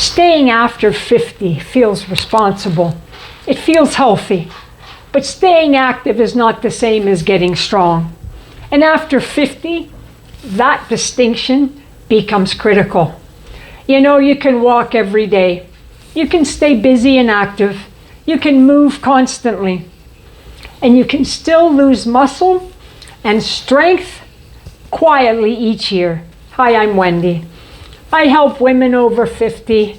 Staying after 50 feels responsible. It feels healthy. But staying active is not the same as getting strong. And after 50, that distinction becomes critical. You know, you can walk every day. You can stay busy and active. You can move constantly. And you can still lose muscle and strength quietly each year. Hi, I'm Wendy. I help women over 50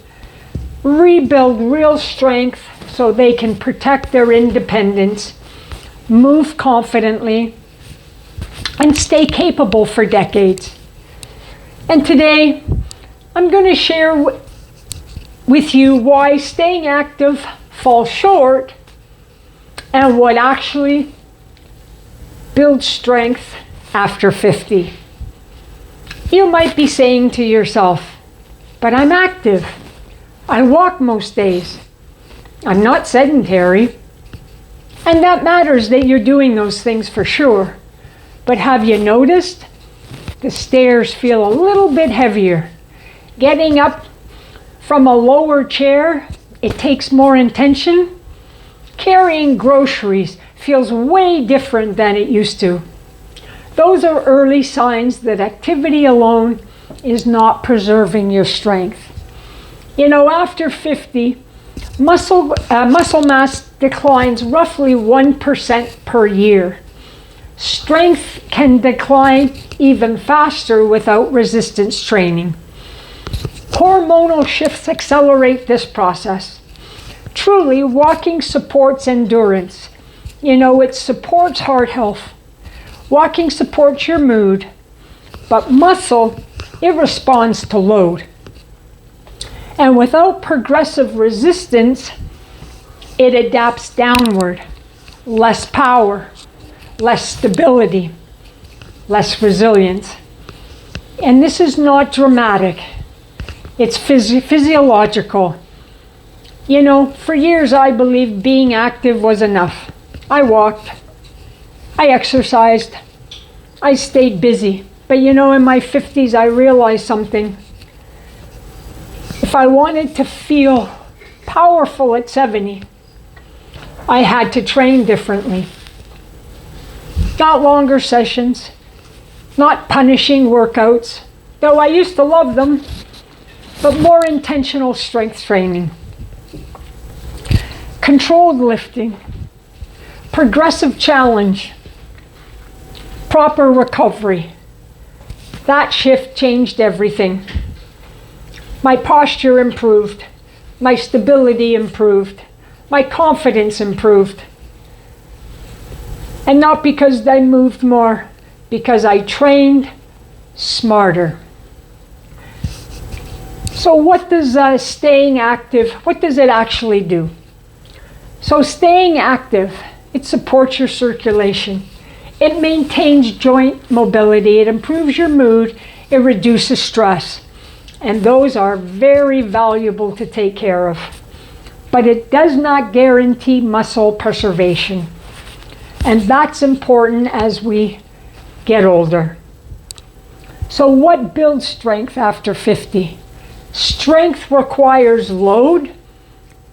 rebuild real strength so they can protect their independence, move confidently, and stay capable for decades. And today, I'm going to share with you why staying active falls short and what actually builds strength after 50. You might be saying to yourself, but I'm active. I walk most days. I'm not sedentary. And that matters that you're doing those things for sure. But have you noticed? The stairs feel a little bit heavier. Getting up from a lower chair, it takes more intention. Carrying groceries feels way different than it used to. Those are early signs that activity alone is not preserving your strength. You know, after 50, muscle mass declines roughly 1% per year. Strength can decline even faster without resistance training. Hormonal shifts accelerate this process. Truly, walking supports endurance. You know, it supports heart health. Walking supports your mood, but muscle, it responds to load. And without progressive resistance, it adapts downward. Less power, less stability, less resilience. And this is not dramatic. It's physiological. You know, for years I believed being active was enough. I walked, I exercised, I stayed busy. But you know, in my 50s I realized something. If I wanted to feel powerful at 70, I had to train differently. Not longer sessions, not punishing workouts, though I used to love them, but more intentional strength training. Controlled lifting, progressive challenge, proper recovery. That shift changed everything. My posture improved, my stability improved, my confidence improved. And not because I moved more, because I trained smarter. So what does staying active, what does it actually do? So staying active, it supports your circulation. It maintains joint mobility. It improves your mood. It reduces stress. And those are very valuable to take care of. But it does not guarantee muscle preservation. And that's important as we get older. So what builds strength after 50? Strength requires load,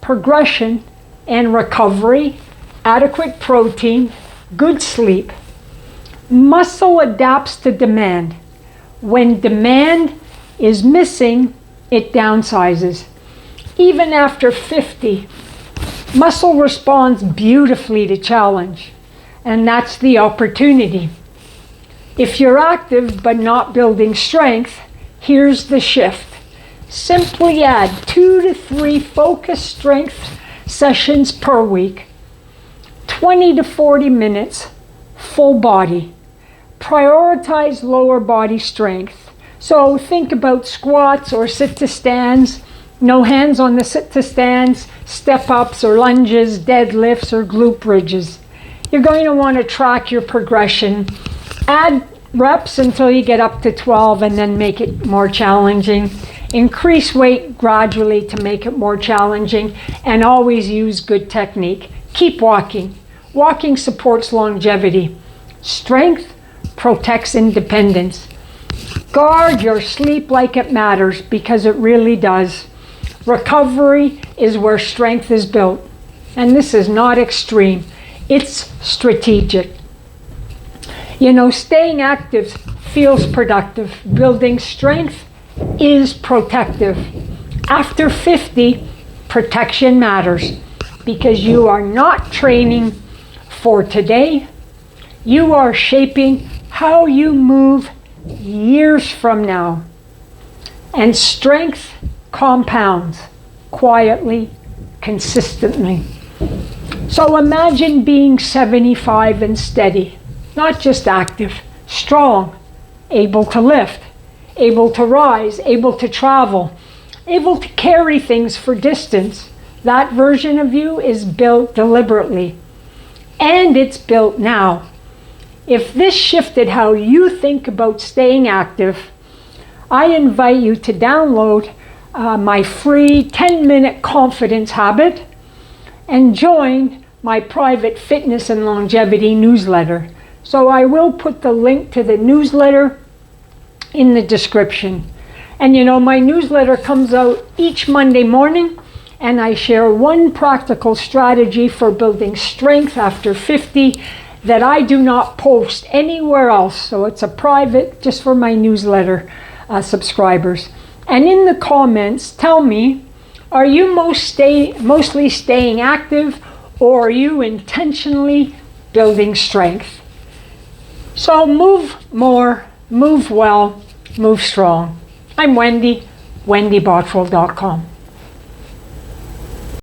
progression, and recovery, adequate protein, good sleep. Muscle adapts to demand. When demand is missing, it downsizes. Even after 50, muscle responds beautifully to challenge, and that's the opportunity. If you're active but not building strength, here's the shift. Simply add 2 to 3 focused strength sessions per week, 20 to 40 minutes, full body. Prioritize lower body strength. So think about squats or sit-to-stands, no hands on the sit-to-stands, step-ups or lunges, deadlifts or glute bridges. You're going to want to track your progression. Add reps until you get up to 12 and then make it more challenging. Increase weight gradually to make it more challenging, and always use good technique. Keep walking. Walking supports longevity. Strength protects independence. Guard your sleep like it matters, because it really does. Recovery is where strength is built. And this is not extreme, it's strategic. You know, staying active feels productive. Building strength is protective. After 50, protection matters because you are not training for today. You are shaping how you move years from now. And strength compounds quietly, consistently. So imagine being 75 and steady, not just active, strong, able to lift, able to rise, able to travel, able to carry things for distance. That version of you is built deliberately, and it's built now. If this shifted how you think about staying active, I invite you to download my free 10-minute confidence habit and join my private fitness and longevity newsletter. So I will put the link to the newsletter in the description. And you know, my newsletter comes out each Monday morning, and I share one practical strategy for building strength after 50 that I do not post anywhere else. So it's a private, just for my newsletter subscribers. And in the comments, tell me, are you mostly staying active, or are you intentionally building strength? So move more, move well, move strong. I'm Wendy, wendybottrell.com.